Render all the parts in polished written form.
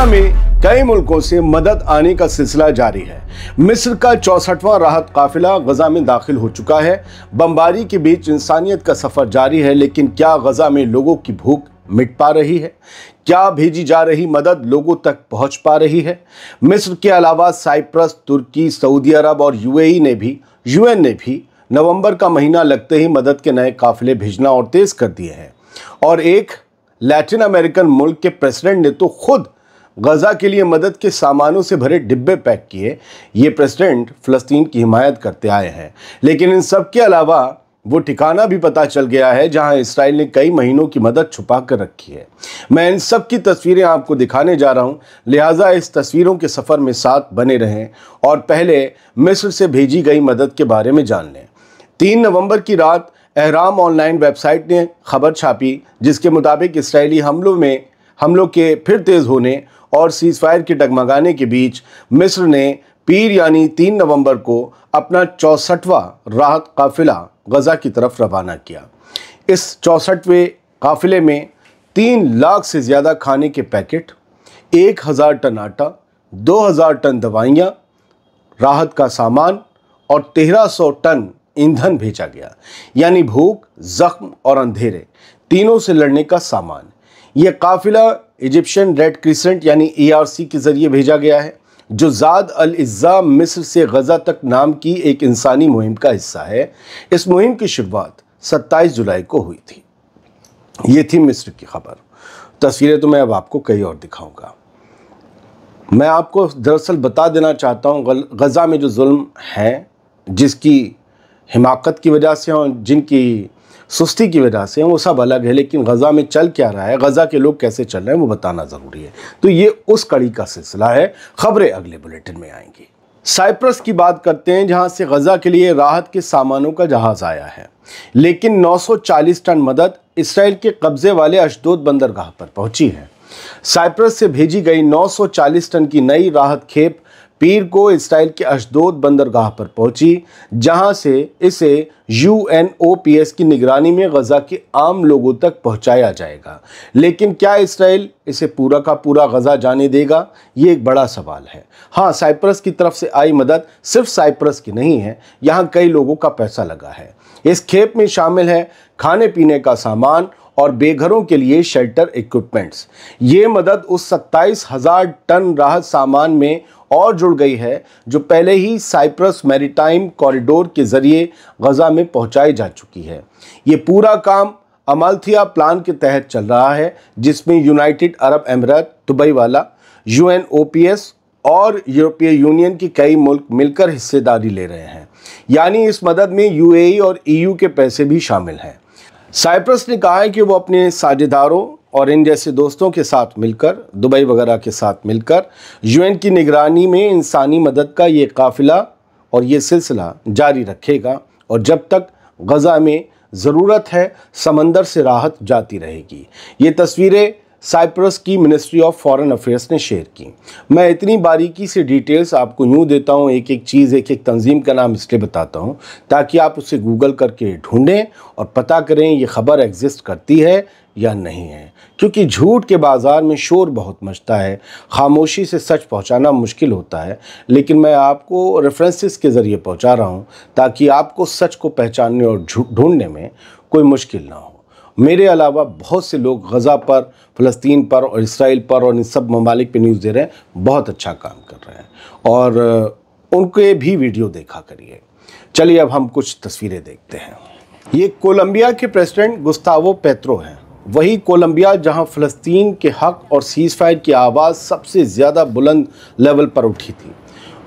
गजा में कई मुल्कों से मदद आने का सिलसिला जारी है। मिस्र का 64वां राहत काफिला गजा में दाखिल हो चुका है। बमबारी के बीच इंसानियत का सफर जारी है, लेकिन क्या गजा में लोगों की भूख मिट पा रही है? क्या भेजी जा रही मदद लोगों तक पहुंच पा रही है? मिस्र के अलावा साइप्रस, तुर्की, सऊदी अरब और यूएन ने भी नवंबर का महीना लगते ही मदद के नए काफिले भेजना और तेज कर दिए हैं। और एक लैटिन अमेरिकन मुल्क के प्रेसिडेंट ने तो खुद गजा के लिए मदद के सामानों से भरे डिब्बे पैक किए। ये प्रेसिडेंट फ़लस्तीन की हिमायत करते आए हैं, लेकिन इन सब के अलावा वो ठिकाना भी पता चल गया है जहां इसराइल ने कई महीनों की मदद छुपा कर रखी है। मैं इन सब की तस्वीरें आपको दिखाने जा रहा हूं, लिहाजा इस तस्वीरों के सफ़र में साथ बने रहें और पहले मिस्र से भेजी गई मदद के बारे में जान लें। 3 नवंबर की रात एहराम ऑनलाइन वेबसाइट ने खबर छापी, जिसके मुताबिक इसराइली हमलों के फिर तेज़ होने और सीज़फायर के डगमगाने के बीच मिस्र ने पीर यानी 3 नवंबर को अपना 64वां राहत काफिला गजा की तरफ रवाना किया। इस 64वें काफिले में 3 लाख से ज़्यादा खाने के पैकेट, 1000 टन आटा, 2000 टन दवाइयाँ, राहत का सामान और 1300 टन ईंधन भेजा गया, यानी भूख, जख्म और अंधेरे तीनों से लड़ने का सामान। यह काफिला इजिप्शियन रेड क्रिसेंट यानी ERC के ज़रिए भेजा गया है, जो ज़ाद अल इज़्ज़ा मिस्र से गजा तक नाम की एक इंसानी मुहिम का हिस्सा है। इस मुहिम की शुरुआत 27 जुलाई को हुई थी। ये थी मिस्र की खबर। तस्वीरें तो मैं अब आपको कहीं और दिखाऊंगा। मैं आपको दरअसल बता देना चाहता हूँ, गजा में जो जुल्म है, जिसकी हिमाकत की वजह से और जिनकी सुस्ती की वजह से वो सब अलग है, लेकिन गजा में चल क्या रहा है, गजा के लोग कैसे चल रहे हैं, वो बताना ज़रूरी है। तो ये उस कड़ी का सिलसिला है। खबरें अगले बुलेटिन में आएंगी। साइप्रस की बात करते हैं, जहां से गजा के लिए राहत के सामानों का जहाज़ आया है, लेकिन 940 टन मदद इसराइल के कब्जे वाले अशदोद बंदरगाह पर पहुंची है। साइप्रस से भेजी गई 940 टन की नई राहत खेप पीर को इसराइल के अशदोद बंदरगाह पर पहुंची, जहां से इसे UNOPS की निगरानी में गजा के आम लोगों तक पहुंचाया जाएगा। लेकिन क्या इसराइल इसे पूरा का पूरा गजा जाने देगा? ये एक बड़ा सवाल है। हाँ, साइप्रस की तरफ से आई मदद सिर्फ साइप्रस की नहीं है, यहाँ कई लोगों का पैसा लगा है। इस खेप में शामिल है खाने पीने का सामान और बेघरों के लिए शेल्टर इक्विपमेंट्स। ये मदद उस 27,000 टन राहत सामान में और जुड़ गई है, जो पहले ही साइप्रस मैरीटाइम कॉरिडोर के ज़रिए गजा में पहुंचाई जा चुकी है। ये पूरा काम अमाल्थिया प्लान के तहत चल रहा है, जिसमें यूनाइटेड अरब अमीरात, दुबई वाला, UNOPS और यूरोपीय यूनियन के कई मुल्क मिलकर हिस्सेदारी ले रहे हैं। यानी इस मदद में UAE और EU के पैसे भी शामिल हैं। साइप्रस ने कहा है कि वो अपने साझेदारों और इन जैसे दोस्तों के साथ मिलकर, दुबई वगैरह के साथ मिलकर, UN की निगरानी में इंसानी मदद का ये काफिला और ये सिलसिला जारी रखेगा, और जब तक गजा में ज़रूरत है समंदर से राहत जाती रहेगी। ये तस्वीरें साइप्रस की मिनिस्ट्री ऑफ फॉरेन अफेयर्स ने शेयर की। मैं इतनी बारीकी से डिटेल्स आपको यूँ देता हूँ, एक एक चीज़, एक एक तंजीम का नाम इसलिए बताता हूँ ताकि आप उसे गूगल करके ढूंढें और पता करें ये खबर एग्जिस्ट करती है या नहीं है। क्योंकि झूठ के बाज़ार में शोर बहुत मचता है, खामोशी से सच पहुंचाना मुश्किल होता है, लेकिन मैं आपको रेफरेंसेस के ज़रिए पहुंचा रहा हूं ताकि आपको सच को पहचानने और ढूंढने में कोई मुश्किल ना हो। मेरे अलावा बहुत से लोग गजा पर, फ़लस्तीन पर और इसराइल पर और इन सब ममालिक पे न्यूज़ दे रहे हैं, बहुत अच्छा काम कर रहे हैं, और उनके भी वीडियो देखा करिए। चलिए अब हम कुछ तस्वीरें देखते हैं। ये कोलंबिया के प्रेसिडेंट गुस्तावो पेत्रो हैं। वही कोलंबिया जहां फ़लस्तीन के हक और सीज़फायर की आवाज़ सबसे ज़्यादा बुलंद लेवल पर उठी थी।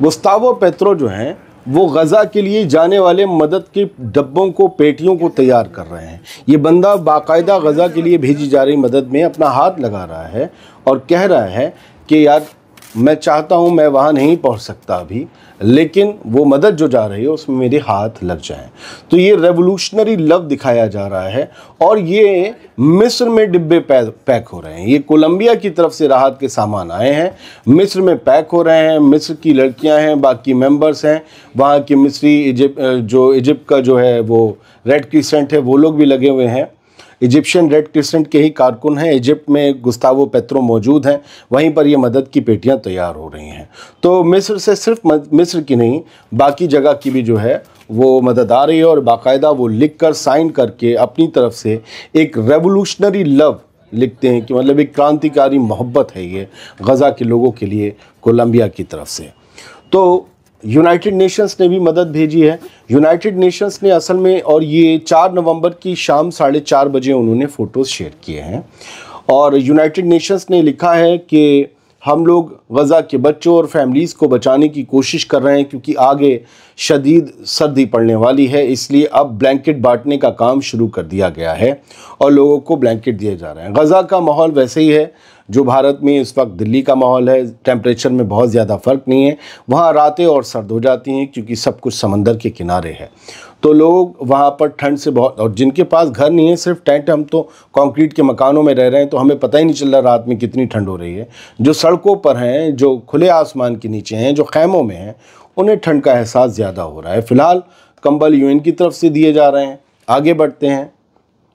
गुस्तावो पेत्रो जो हैं, वो गजा के लिए जाने वाले मदद के डब्बों को, पेटियों को तैयार कर रहे हैं। ये बंदा बाकायदा गजा के लिए भेजी जा रही मदद में अपना हाथ लगा रहा है और कह रहा है कि यार मैं चाहता हूँ, मैं वहाँ नहीं पहुँच सकता अभी, लेकिन वो मदद जो जा रही है उसमें मेरे हाथ लग जाएं। तो ये रेवोल्यूशनरी लव दिखाया जा रहा है, और ये मिस्र में डिब्बे पैक हो रहे हैं। ये कोलंबिया की तरफ से राहत के सामान आए हैं, मिस्र में पैक हो रहे हैं। मिस्र की लड़कियां हैं, बाकी मेंबर्स हैं, वहाँ के मिस्री इजिप्ट का जो है वो रेड क्रिसेंट है, वो लोग भी लगे हुए हैं। इजिप्शियन रेड क्रिसेंट के ही कारकुन हैं। इजिप्ट में गुस्तावो पेत्रो मौजूद हैं, वहीं पर ये मदद की पेटियां तैयार हो रही हैं। तो मिस्र से सिर्फ मिस्र की नहीं, बाकी जगह की भी जो है वो मदद आ रही है, और बाकायदा वो लिख कर साइन करके अपनी तरफ से एक रेवोल्यूशनरी लव लिखते हैं कि मतलब एक क्रांतिकारी मोहब्बत है ये गज़ा के लोगों के लिए कोलंबिया की तरफ से। तो यूनाइटेड नेशंस ने भी मदद भेजी है। यूनाइटेड नेशंस ने असल में, और ये 4 नवंबर की शाम 4:30 बजे उन्होंने फ़ोटोज़ शेयर किए हैं, और यूनाइटेड नेशंस ने लिखा है कि हम लोग गज़ा के बच्चों और फैमिलीज़ को बचाने की कोशिश कर रहे हैं, क्योंकि आगे शदीद सर्दी पड़ने वाली है, इसलिए अब ब्लैंकेट बांटने का काम शुरू कर दिया गया है और लोगों को ब्लैंकेट दिए जा रहे हैं। गज़ा का माहौल वैसे ही है जो भारत में इस वक्त दिल्ली का माहौल है। टेम्परेचर में बहुत ज़्यादा फ़र्क नहीं है। वहाँ रातें और सर्द हो जाती हैं क्योंकि सब कुछ समंदर के किनारे है, तो लोग वहाँ पर ठंड से बहुत, और जिनके पास घर नहीं है, सिर्फ टेंट, हम तो कंक्रीट के मकानों में रह रहे हैं, तो हमें पता ही नहीं चल रहा रात में कितनी ठंड हो रही है। जो सड़कों पर हैं, जो खुले आसमान के नीचे हैं, जो खैमों में हैं, उन्हें ठंड का एहसास ज़्यादा हो रहा है। फ़िलहाल कंबल यूएन की तरफ से दिए जा रहे हैं। आगे बढ़ते हैं,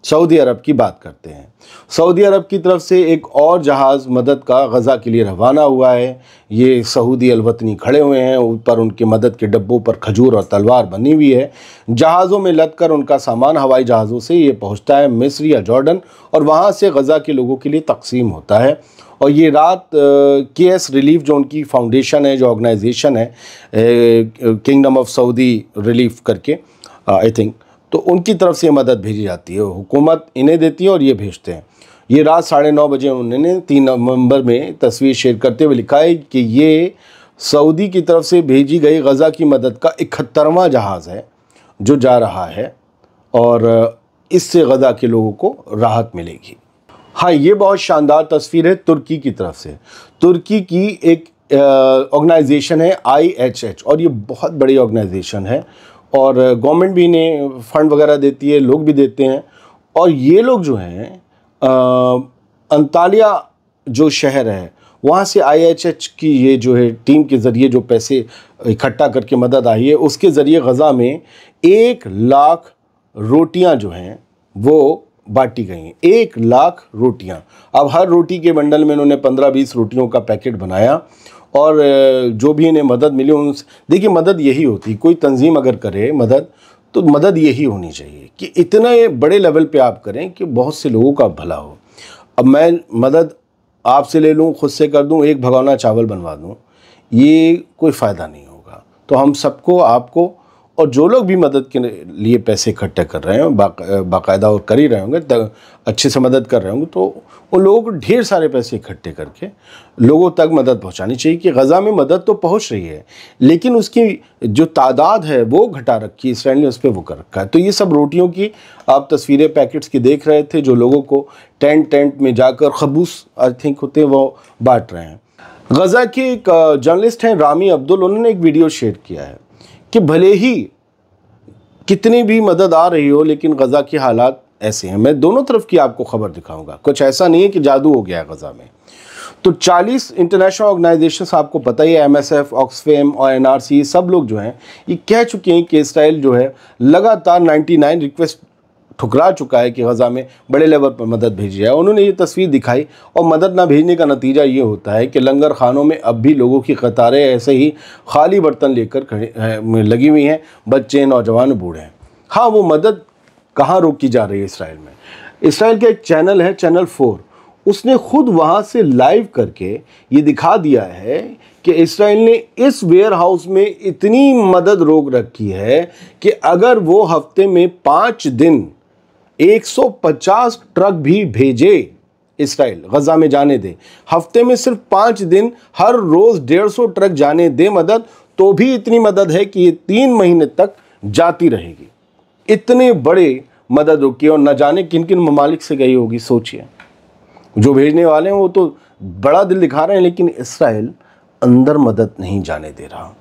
सऊदी अरब की बात करते हैं। सऊदी अरब की तरफ से एक और जहाज़ मदद का गज़ा के लिए रवाना हुआ है। ये सऊदी अलवतनी खड़े हुए हैं, ऊपर उनके मदद के डब्बों पर खजूर और तलवार बनी हुई है। जहाज़ों में लदकर उनका सामान हवाई जहाज़ों से ये पहुंचता है मिस्र या जॉर्डन, और वहां से गज़ा के लोगों के लिए तकसीम होता है। और ये रात केएस रिलीफ, जो उनकी फाउंडेशन है, जो ऑर्गेनाइजेशन है, किंगडम ऑफ सऊदी रिलीफ करके आई थिंक, तो उनकी तरफ से मदद भेजी जाती है। हुकूमत इन्हें देती है और ये भेजते हैं। ये रात 9:30 बजे उन्होंने 3 नवंबर में तस्वीर शेयर करते हुए लिखा है कि ये सऊदी की तरफ से भेजी गई गज़ा की मदद का 71वां जहाज़ है जो जा रहा है, और इससे गज़ा के लोगों को राहत मिलेगी। हाँ, ये बहुत शानदार तस्वीर है तुर्की की तरफ से। तुर्की की एक ऑर्गेनाइजेशन है IHH, और ये बहुत बड़ी ऑर्गेनाइजेशन है, और गवर्नमेंट भी इन्हें फ़ंड वगैरह देती है, लोग भी देते हैं। और ये लोग जो हैं अंतालिया जो शहर है, वहाँ से IHH की ये जो है टीम के ज़रिए जो पैसे इकट्ठा करके मदद आई है, उसके ज़रिए गज़ा में 1 लाख रोटियां जो हैं वो बांटी गई हैं। 1 लाख रोटियां। अब हर रोटी के बंडल में इन्होंने 15-20 रोटियों का पैकेट बनाया, और जो भी इन्हें मदद मिली उनसे, देखिए मदद यही होती, कोई तंजीम अगर करे मदद, तो मदद यही होनी चाहिए कि इतने बड़े लेवल पे आप करें कि बहुत से लोगों का भला हो। अब मैं मदद आपसे ले लूँ, खुद से कर दूँ, एक भगोना चावल बनवा दूँ, ये कोई फ़ायदा नहीं होगा। तो हम सबको, आपको, और जो लोग भी मदद के लिए पैसे इकट्ठे कर रहे हैं, बाकायदा और कर ही रहे होंगे, अच्छे से मदद कर रहे होंगे, तो उन लोगों को ढेर सारे पैसे इकट्ठे करके लोगों तक मदद पहुंचानी चाहिए कि गज़ा में मदद तो पहुंच रही है, लेकिन उसकी जो तादाद है वो घटा रखी है इसराइल ने, उस पर वो कर रखा है। तो ये सब रोटियों की आप तस्वीरें पैकेट्स की देख रहे थे, जो लोगों को टेंट में जाकर खबूस आई थिंक होते हैं वो बांट रहे हैं। गज़ा के एक जर्नलिस्ट हैं रामी अब्दुल, उन्होंने एक वीडियो शेयर किया है कि भले ही कितनी भी मदद आ रही हो, लेकिन गज़ा के हालात ऐसे हैं। मैं दोनों तरफ की आपको खबर दिखाऊंगा, कुछ ऐसा नहीं है कि जादू हो गया है गज़ा में। तो 40 इंटरनेशनल ऑर्गेनाइजेशंस, आपको पता ही है, MSF, ऑक्सफेम और NRC, सब लोग जो हैं ये कह चुके हैं कि इसराइल जो है लगातार 99 रिक्वेस्ट ठुकरा चुका है कि गज़ा में बड़े लेवल पर मदद भेजी जाए। उन्होंने ये तस्वीर दिखाई, और मदद ना भेजने का नतीजा ये होता है कि लंगर खानों में अब भी लोगों की कतारें ऐसे ही खाली बर्तन लेकर लगी हुई हैं, बच्चे, नौजवान, बूढ़े हैं। हाँ, वो मदद कहाँ रोकी जा रही है इसराइल में? इसराइल का एक चैनल है, चैनल 4, उसने खुद वहाँ से लाइव करके ये दिखा दिया है कि इसराइल ने इस वेयर हाउस में इतनी मदद रोक रखी है कि अगर वो हफ्ते में 5 दिन 150 ट्रक भी भेजे, इसराइल गज़ा में जाने दे, हफ्ते में सिर्फ 5 दिन, हर रोज़ 150 ट्रक जाने दे मदद, तो भी इतनी मदद है कि ये 3 महीने तक जाती रहेगी। इतने बड़े मदद रुकी, और न जाने किन किन ममालिक से गई होगी। सोचिए, जो भेजने वाले हैं वो तो बड़ा दिल दिखा रहे हैं, लेकिन इसराइल अंदर मदद नहीं जाने दे रहा।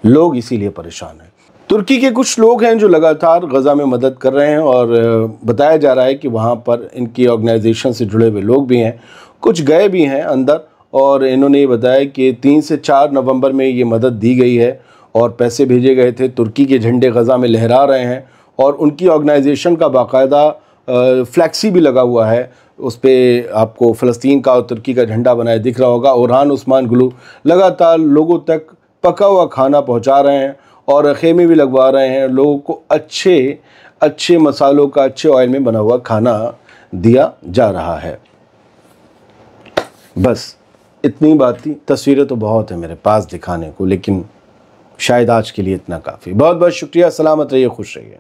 लोग इसीलिए परेशान हैं। तुर्की के कुछ लोग हैं जो लगातार गज़ा में मदद कर रहे हैं, और बताया जा रहा है कि वहाँ पर इनकी ऑर्गेनाइजेशन से जुड़े हुए लोग भी हैं, कुछ गए भी हैं अंदर, और इन्होंने ये बताया कि 3 से 4 नवंबर में ये मदद दी गई है और पैसे भेजे गए थे। तुर्की के झंडे गज़ा में लहरा रहे हैं, और उनकी ऑर्गेनाइजेशन का बाकायदा फ्लैक्सी भी लगा हुआ है, उस पर आपको फ़लस्तीन का और तुर्की का झंडा बनाया दिख रहा होगा। ओरहान उस्मान गुलू लगातार लोगों तक पका हुआ खाना पहुंचा रहे हैं और खेमे भी लगवा रहे हैं, लोगों को अच्छे मसालों का, अच्छे ऑयल में बना हुआ खाना दिया जा रहा है। बस इतनी बात थी। तस्वीरें तो बहुत है मेरे पास दिखाने को, लेकिन शायद आज के लिए इतना काफ़ी। बहुत बहुत शुक्रिया। सलामत रहिए, खुश रहिए।